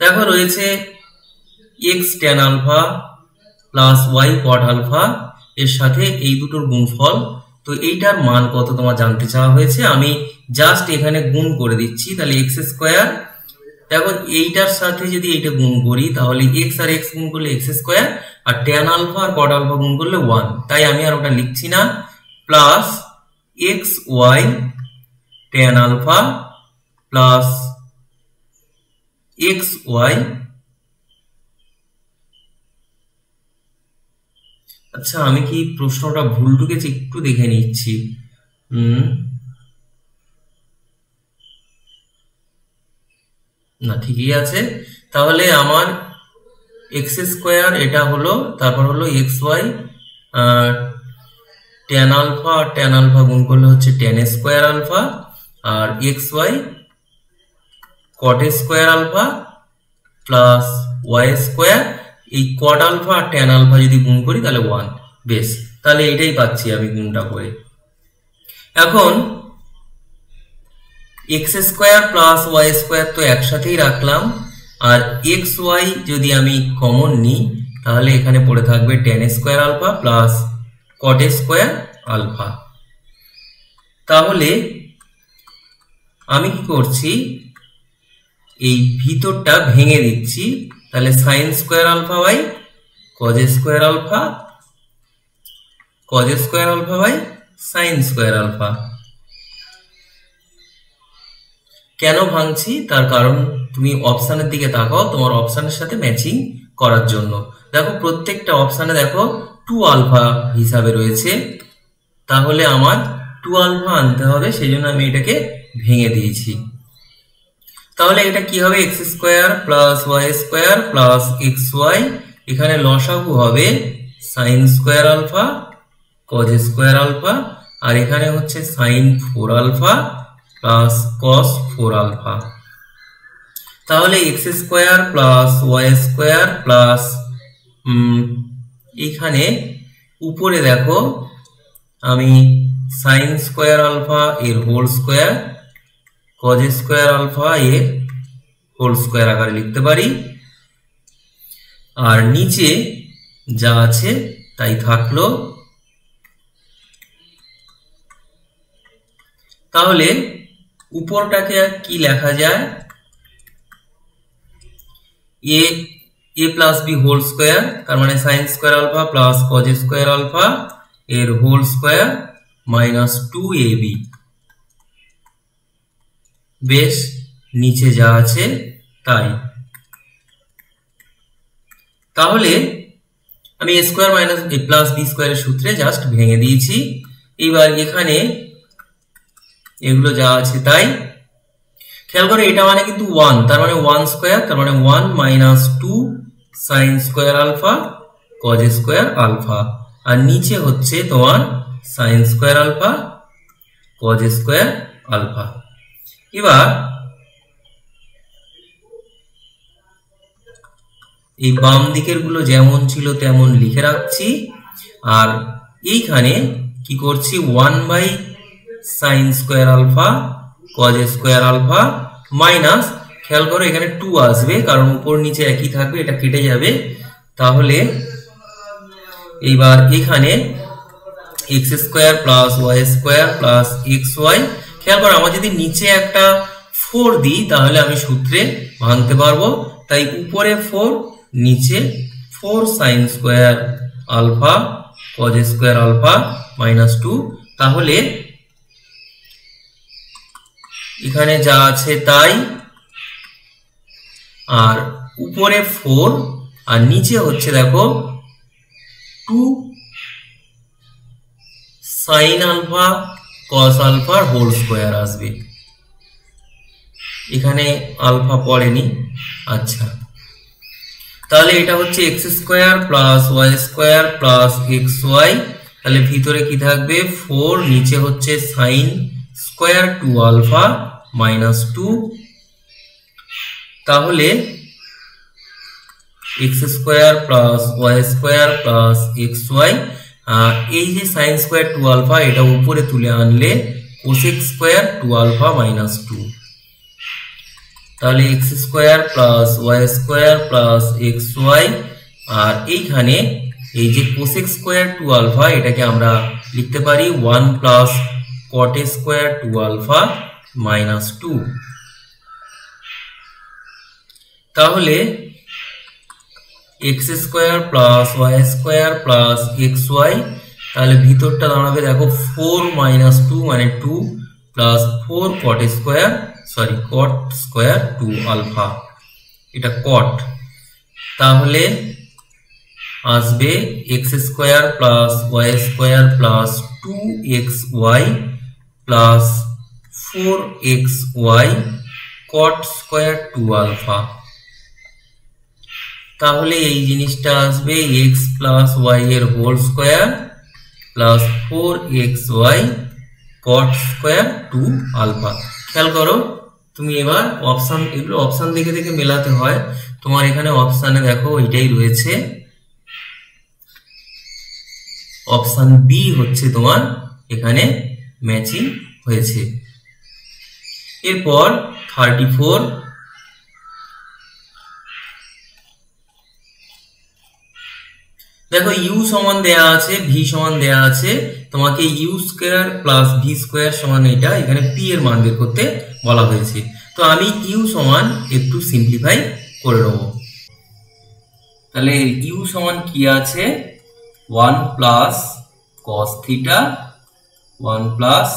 দেখো রয়েছে x tan alpha plus y cot alpha এর সাথে এই দুটোর গুণফল। তো এইটার মান কত তোমার জানতে চাওয়া হয়েছে। আমি জাস্ট এখানে গুণ করে দিচ্ছি, তাহলে এক্স স্কোয়ার, দেখো এইটার সাথে যদি এইটা গুণ করি তাহলে এক্স আর এক্স গুণ করলে এক্স স্কোয়ার, আর ট্যান আলফা আর কট আলফা গুণ করলে 1, তাই আমি আর ওটা লিখছি না, plus x y tan alpha plus x y. আচ্ছা আমি কি প্রশ্নটা ভুল ঢুকেছি একটু দেখে নিচ্ছি। না ঠিকই আছে, তাহলে আমার এক্স স্কোয়ার এটা হলো, তারপর হলো এক্স ওয়াই ট্যান আলফা আর ট্যান আলফা গুণ করলে হচ্ছে ট্যান স্কোয়ার আলফা, আর x y cot square alpha plus y square, এই কট আলফা আর ট্যান আলফা যদি গুণ করি তাহলে 1। বেশ, তাহলে এটাই পাচ্ছি আমি গুণটা করে। এখন x square plus y square তো একসাথেই রাখলাম, আর এক্স ওয়াই যদি আমি কমন নিই তাহলে এখানে পড়ে থাকবে tan square alpha plus cot square alpha. তাহলে আমি কি করছি, এই ভিতরটা ভেঙে দিচ্ছি, তাহলে sine square alpha by cos square alpha, cos square alpha by sine square alpha. কেন ভাঙছি তার কারণ তুমি অপশানের দিকে তাকাও, তোমার অপশানের সাথে ম্যাচিং করার জন্য। দেখো প্রত্যেকটা অপশানে দেখো 2 আলফা হিসাবে রয়েছে, তাহলে আমার 2 আলফা আনতে হবে, সেই জন্য আমি এটাকে ভেঙে দিয়েছি। তাহলে এটা কি হবে, x square plus y square plus x y, এখানে লসাগু হবে sine square alpha cos square alpha, আর এখানে হচ্ছে sine 4 alpha plus cos 4 alpha. তাহলে x square plus y square plus এখানে উপরে দেখো আমি সাইন স্কোয়ার আলফা এর whole square cos square alpha এর হোল স্কোয়ার আকারে লিখতে পারি, আর নিচে যা আছে তাই থাকলো। তাহলে উপরটাকে কি লেখা যায়, a plus b whole square, তার মানে sine square alpha plus cos square alpha এর হোল স্কোয়ার মাইনাস 2ab। বেশ, নিচে যা আছে তাই। তাহলে আমি a স্কোয়ার মাইনাস a প্লাস বি স্কোয়ারের সূত্রে জাস্ট ভেঙে দিয়েছি। এবার এখানে এগুলো যা আছে তাই। খেয়াল করে এটা মানে কিন্তু 1, তার মানে 1 স্কোয়ার, তার মানে 1 minus 2 sine square alpha cos square alpha, আর নিচে হচ্ছে তোমার sine square alpha cos square alpha. এবার এই বাম দিকের গুলো যেমন ছিল তেমন লিখে রাখছি, আর এইখানে কি করছি 1 by sine square alpha cos square alpha minus, খেয়াল করো এখানে 2 আসবে কারণ উপর নিচে একই থাকবে, এটা কেটে যাবে। তাহলে এইবার এখানে x square plus y square plus x y, খেয়াল করো আমার যদি নিচে একটা 4 দিই তাহলে আমি সূত্রে ভাঙতে পারবো, তাই উপরে 4 নিচে 4 sine square alpha cos square alpha minus 2। তাহলে এখানে যা আছে তাই, আর উপরে 4 আর নিচে হচ্ছে দেখো 2 সাইন আলফা কস আলফার হোল স্কোয়ার আসবে, এখানে আলফা পড়েনি। আচ্ছা, তাহলে এটা হচ্ছে x square plus y square plus x y, তাহলে ভিতরে কি থাকবে 4, নিচে হচ্ছে সাইন স্কোয়ার 2 আলফা মাইনাস 2। তাহলে x square plus y square plus x y, এই যে সাইন স্কোয়ার 2 আলফা এটা উপরে তুলে আনলে কোসেক স্কোয়ার 2 আলফা মাইনাস 2। তাহলে x square plus y square plus x y, আর এইখানে এই যে কোসেক স্কোয়ার 2 আলফা এটাকে আমরা লিখতে পারি 1 plus cot square 2 alpha minus 2। তাহলে x square plus y square plus x y, তাহলে ভিতরটা দাঁড়াবে দেখো 4 মাইনাস 2 মানে 2 plus 4 cot square cot square 2 alpha, এটা কট। তাহলে আসবে x square plus y square plus 2xy plus 4xy cot square 2 alpha. তাহলে এই জিনিসটা আসবে x প্লাস ওয়াই এর whole square plus 4xy cot square 2 alpha. খেয়াল করো তুমি এবার অপশন, এগুলো অপশন দেখে দেখে মেলাতে হয়। তোমার এখানে অপশানে দেখো এটাই রয়েছে, অপশন বি হচ্ছে তোমার এখানে ম্যাচিং হয়েছে। এরপর 34, দেখো ইউ সমান দেয়া আছে, ভি সমান দেয়া আছে, তোমাকে u square plus v square সমান এটা এখানে পি এর মান বের করতে বলা হয়েছে। তো আমি ইউ সমান একটু সিম্পলিফাই করে নেব। তাহলে ইউ সমান কি আছে, 1 plus cos theta 1 plus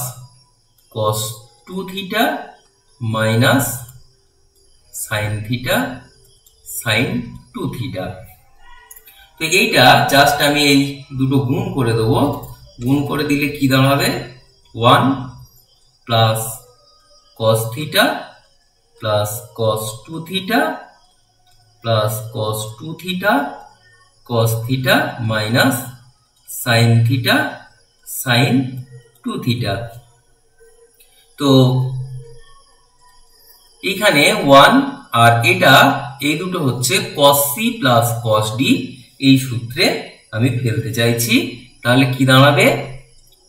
cos 2 theta minus sine theta sine 2 theta. তো এইটা জাস্ট আমি এই দুটো গুণ করে দেবো, গুণ করে দিলে কি দাঁড়াবে 1 plus cos theta plus cos 2 theta plus cos 2 theta cos theta minus sine theta sine 2 theta. তো এখানে 1 আর এটা এই দুটো হচ্ছে cos c plus cos d, এই সূত্রে আমি ফেলতে চাইছি। তাহলে কি দাঁড়াবে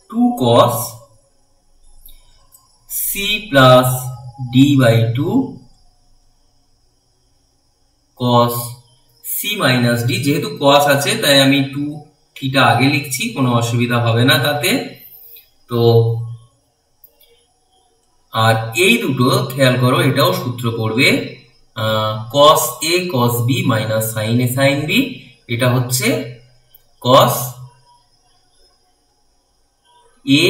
2 cos c plus d by 2 cos c minus d, যেহেতু cos আছে তাই আমি 2 থিটা আগে লিখছি, কোনো অসুবিধা হবে না তাতে। তো আর এই দুটো খেয়াল করো এটাও সূত্র পড়বে cos a cos b minus sin a sin b, এটা হচ্ছে cos a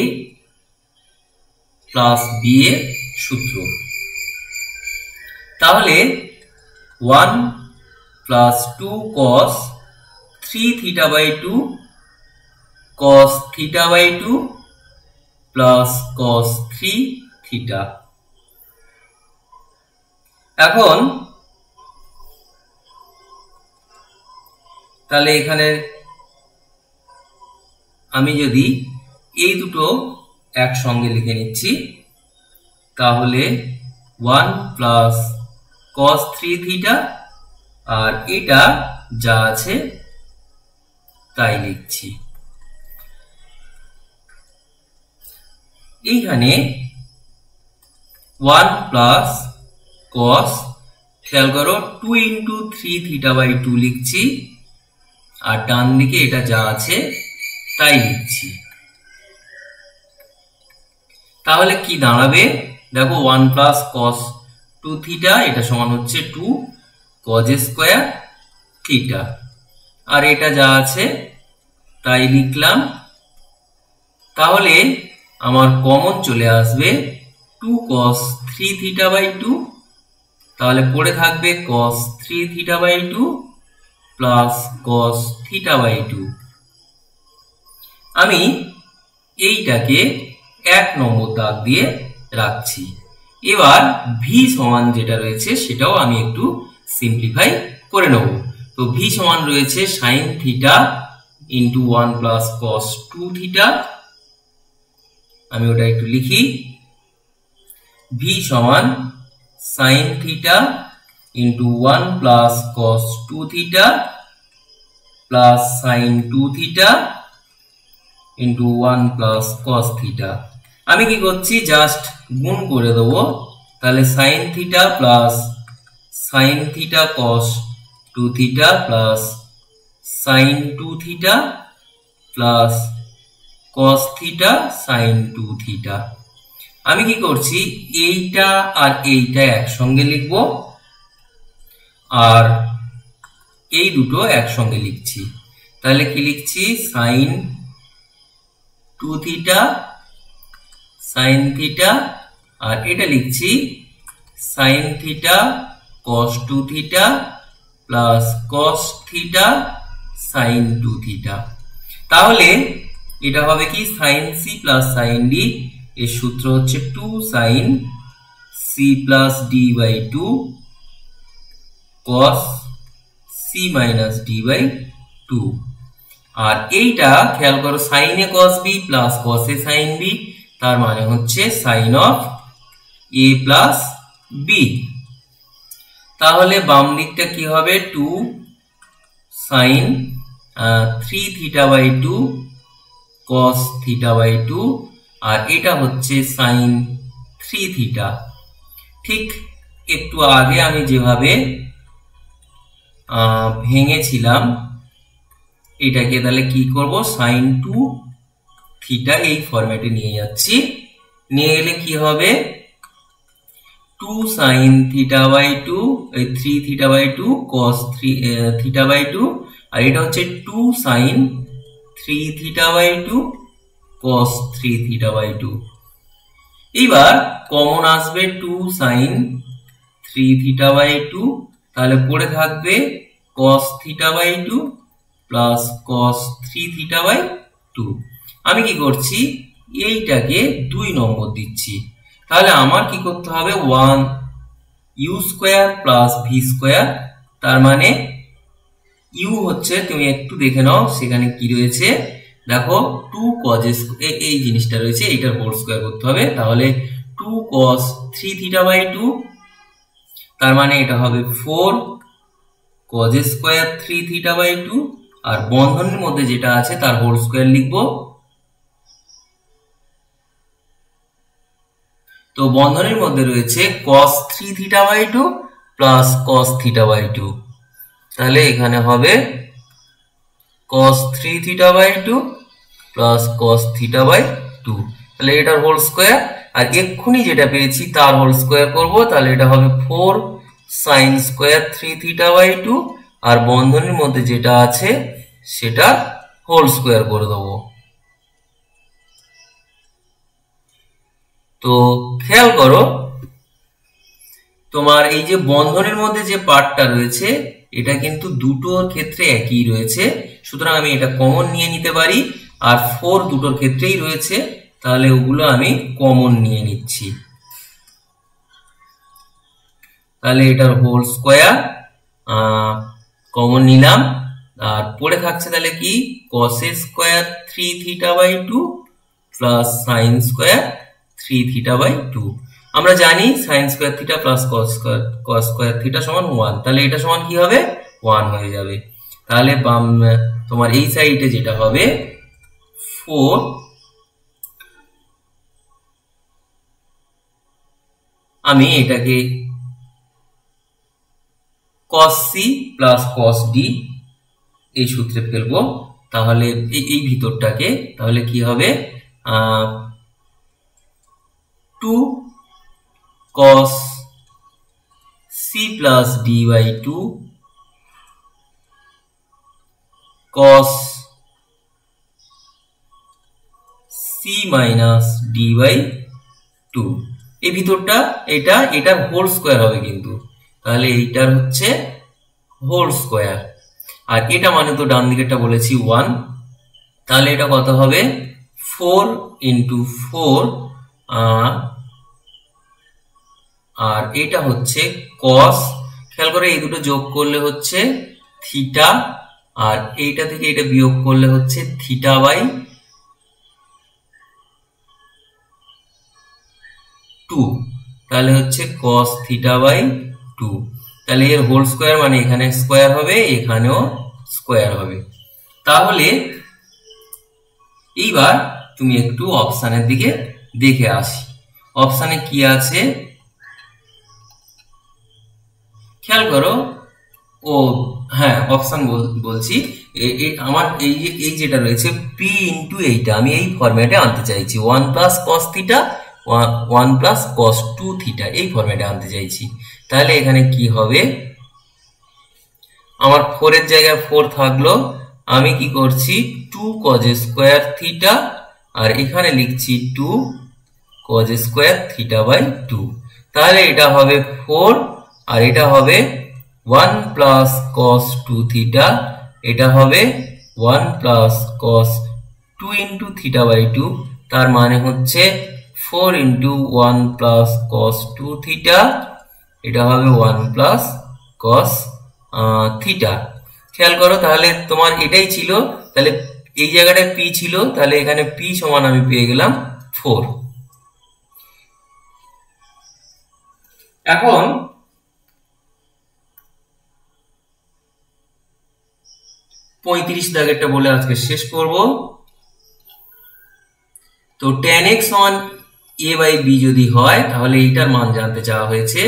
প্লাস b এর সূত্র। তাহলে 1 plus 2 cos 3 theta by 2 cos theta by 2 plus cos 3 theta. এখন তাহলে এখানে আমি যদি এই দুটো একসঙ্গে লিখে নিচ্ছি, তাহলে 1 প্লাস cos 3 থিটা, আর এটা যা আছে তাই লিখছি। এইখানে 1 প্লাস cos, খেয়াল করো 2 ইন্টু 3 থিটা বাই 2 লিখছি, আর ডান দিকে এটা যা আছে তাই লিখছি। তাহলে কি দাঁড়াবে দেখো 1 প্লাস cos 2 থিটা এটা সমান হচ্ছে 2 cos স্কোয়ার থিটা, আর এটা যা আছে তাই লিখলাম। তাহলে আমার কমন চলে আসবে 2 cos 3 থিটা বাই 2, তাহলে পড়ে থাকবে cos 3 theta by 2 plus cos theta by 2। আমি এইটাকে 1 নম্বর দাগ দিয়ে রাখছি। এবার ভি সমান যেটা রয়েছে সেটাও আমি একটু সিম্পলিফাই করে নেব। তো ভি সমান রয়েছে sin theta into 1 plus cos 2 theta, আমি ওটা একটু লিখি, ভি সমান sin theta into 1 plus cos 2 theta plus sin 2 theta into 1 plus cos theta. আমি কি করছি জাস্ট গুণ করে দেবো, তাহলে sin theta plus sign theta cos 2 theta plus sign 2 theta plus cos theta sine 2 theta. আমি কি করছি, এইটা আর এইটা একসঙ্গে লিখব আর এই দুটো একসঙ্গে লিখছি। তাহলে কি লিখছি, সাইন 2 থিটা সাইন থিটা, আর এটা লিখছি sine theta cos 2 theta plus cos theta sine 2 theta. তাহলে এটা হবে কি, sine C plus sine D, এর সূত্র হচ্ছে 2 sine C plus D by 2 cos C minus D by 2। আর এইটা খেয়াল করো, sine A cos B plus cos A sine B, তার মানে হচ্ছে sine of A plus B. তাহলে বাম দিকটা কি হবে, 2 sine 3 theta by 2 cos theta by 2, আর এটা হচ্ছে সাইন 3 থিটা। ঠিক একটু আগে আমি যেভাবে ভেঙেছিলাম এটাকে, তাহলে কি করব, সাইন 2 থিটা এই ফরম্যাটে নিয়ে যাচ্ছি। নিয়ে গেলে কি হবে, 2 সাইন থিটা বাই 2 এই 3 theta by 2 cos 3 theta by 2, আর এটা হচ্ছে 2 sine 3 theta by 2 cos 3 theta by 2। এবার কমন আসবে 2 সাইন 3 থিটা বাই 2, তাহলে পড়ে থাকবে cos theta by 2 plus cos 3 theta by 2। আমি কি করছি, এইটাকে 2 নম্বর দিচ্ছি। তাহলে আমার কি করতে হবে, 1 u square plus v square, তার মানে ইউ হচ্ছে, তুমি একটু দেখে নাও সেখানে কি রয়েছে, দেখো 2 cos এই জিনিসটা রয়েছে, এইটার হোল স্কোয়ার করতে হবে। তাহলে 2 cos 3 থিটা বাই 2, তার মানে এটা হবে 4 cos স্কোয়ার 3 থিটা বাই 2, আর বন্ধনীর মধ্যে যেটা আছে তার হোল স্কোয়ার লিখবো। তো বন্ধনীর মধ্যে রয়েছে cos 3 theta by 2 plus cos theta by 2, তাহলে এখানে হবে cos 3 theta by 2 plus cos theta by 2, তাহলে এটার হোল স্কোয়ার। আর এক্ষুনি যেটা পেয়েছি তার হোল স্কোয়ার করব, তাহলে এটা হবে 4 সাইন স্কোয়ার 3 থিটা বাই 2, আর বন্ধনীর মধ্যে যেটা আছে সেটা হোল স্কোয়ার করে দেবো। তো খেয়াল করো, তোমার এই যে বন্ধনীর মধ্যে যে পার্টটা রয়েছে এটা কিন্তু দুটোর ক্ষেত্রে একই রয়েছে, সুতরাং আমি এটা কমন নিয়ে নিতে পারি। আর 4 দুটোর ক্ষেত্রেই রয়েছে, তাহলে ওগুলো আমি কমন নিয়ে নিচ্ছি। তাহলে এটার হোল স্কোয়ার কমন নিলাম, আর পড়ে থাকছে তাহলে কি, cos square 3 theta by 2 plus sine square 3 theta by 2। আমরা জানি sine square theta plus cos square theta সমান 1, তাহলে এটা সমান কি হবে, 1 হয়ে যাবে। তাহলে বাম তোমার এই সাইডে যেটা হবে 4 আমি এটাকে cos c plus cos d এই সূত্রে ফেলবো, তাহলে এই ভিতরটাকে, তাহলে কি হবে, 2 cos c plus d by 2 cos c minus d by 2। এই ভিতরটা এটার হোল স্কোয়ার হবে কিন্তু, তাহলে এইটার হচ্ছে হোল স্কোয়ার। আর এটা মানে তো ডান দিকেরটা বলেছি 1, তাহলে এটা কত হবে, 4 ইন্টু 4, আর এটা হচ্ছে cos, খেয়াল করে এই দুটো যোগ করলে হচ্ছে থিটা, আর এইটা থেকে এটা বিয়োগ করলে হচ্ছে থিটা বাই 2, তাহলে হচ্ছে cos থিটা বাই 2। তাহলে এর হোল স্কোয়ার মানে এখানে স্কোয়ার হবে, এখানেও স্কোয়ার হবে। তাহলে এইবার তুমি একটু অপশানের দিকে দেখে আসি, অপশানে কি আছে। খেয়াল করো, ও হ্যাঁ অপশন বলছি, আমার এই যেটা রয়েছে পি ইন্টু এইটা আমি এই ফরম্যাটে আনতে চাইছি, 1 plus cos theta 1 plus cos 2 theta এই ফরম্যাটে আনতে চাইছি। তাহলে এখানে কি হবে, আমার 4 এর জায়গায় 4 থাকলো, আমি কি করছি 2 কজ স্কোয়ার থিটা, আর এখানে লিখছি 2 কজ স্কোয়ার থিটা বাই 2। তাহলে এটা হবে 4 আর এটা হবে 1 প্লাস কস 2 থিটা, এটা হবে 1 plus cos 2 into theta by 2। তার মানে হচ্ছে 4 ইন্টু 1 প্লাস কস 2 থিটা, এটা হবে 1 প্লাস কস থিটা। খেয়াল করো, তাহলে তোমার এটাই ছিল, তাহলে এই জায়গাটায় পি ছিল, তাহলে এখানে পি সমান আমি পেয়ে গেলাম 4। এখন পঁয়ত্রিশ দাগেরটা বলে আজকে শেষ করব। তো tan x সমান a বাই b যদি হয় তাহলে এইটার মান জানতে চাওয়া হয়েছে।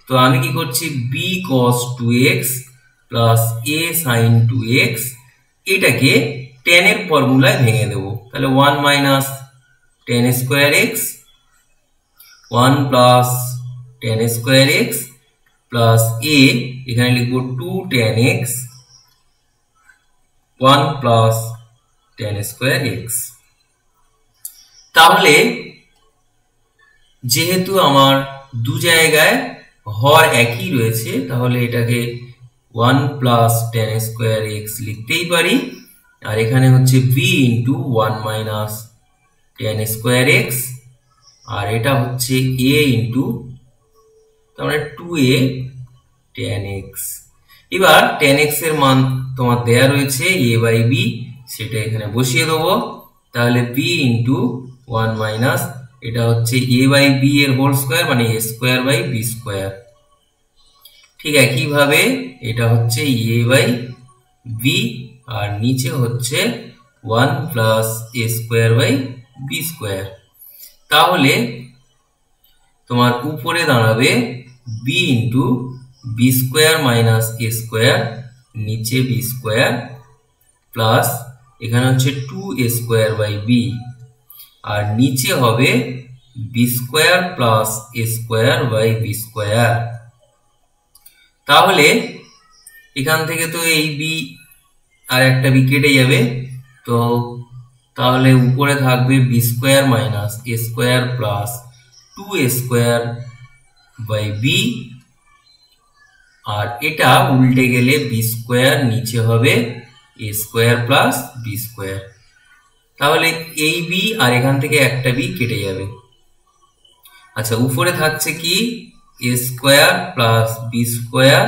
তো আমি কি করছি, b cos 2x plus a sin 2x এটাকে tan এর ফর্মুলায় ভেঙে দেব। তাহলে 1 minus tan square x 1 plus tan square x plus a এখানে লিখব 2 tan x 1 plus tan square x। তাহলে যেহেতু আমার দু জায়গায় হর একই রয়েছে, তাহলে এটাকে 1 প্লাস tan স্কোয়ার x লিখতেই পারি, আর এখানে হচ্ছে b into 1 minus tan square x, আর এটা হচ্ছে a ইন্টু তাহলে 2a tan x। এবার tan x এর মান তোমার দেয়া রয়েছে a বাই b, সেটা এখানে বসিয়ে দেবো। তাহলে b ইন্টু 1 মাইনাস এটা হচ্ছে a বাই b এর হোল স্কোয়ার মানে a square by b square. ঠিক একইভাবে এটা হচ্ছে a বাই b আর নিচে হচ্ছে 1 plus a square by b square. তাহলে তোমার উপরে দাঁড়াবে b into b square minus a square, নিচে b স্কোয়ার প্লাস এখানে হচ্ছে 2a স্কোয়ার বাই b, আর নিচে হবে b square plus a square by b square. তাহলে এখান থেকে তো এই b আর একটা b কেটে যাবে, তো তাহলে উপরে থাকবে b square minus a square plus 2a square by b, আর এটা উল্টে গেলে b স্কোয়ার নিচে হবে a square plus b square. তাহলে এই b আর এখান থেকে একটা b কেটে যাবে। আচ্ছা, উপরে থাকছে কি a square plus b square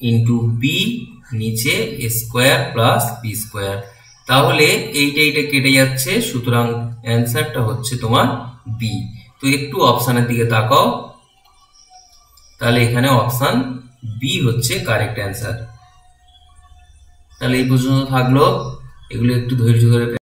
into b, নিচে a square plus b square. তাহলে এইটা কেটে যাচ্ছে, সুতরাং অ্যান্সারটা হচ্ছে তোমার b। তো একটু অপশানের দিকে তাকাও, তাহলে এখানে অপশান বি হচ্ছে কারেক্ট অ্যান্সার। তাহলে এই পর্যন্ত থাকলো, এগুলো একটু ধৈর্য ধরে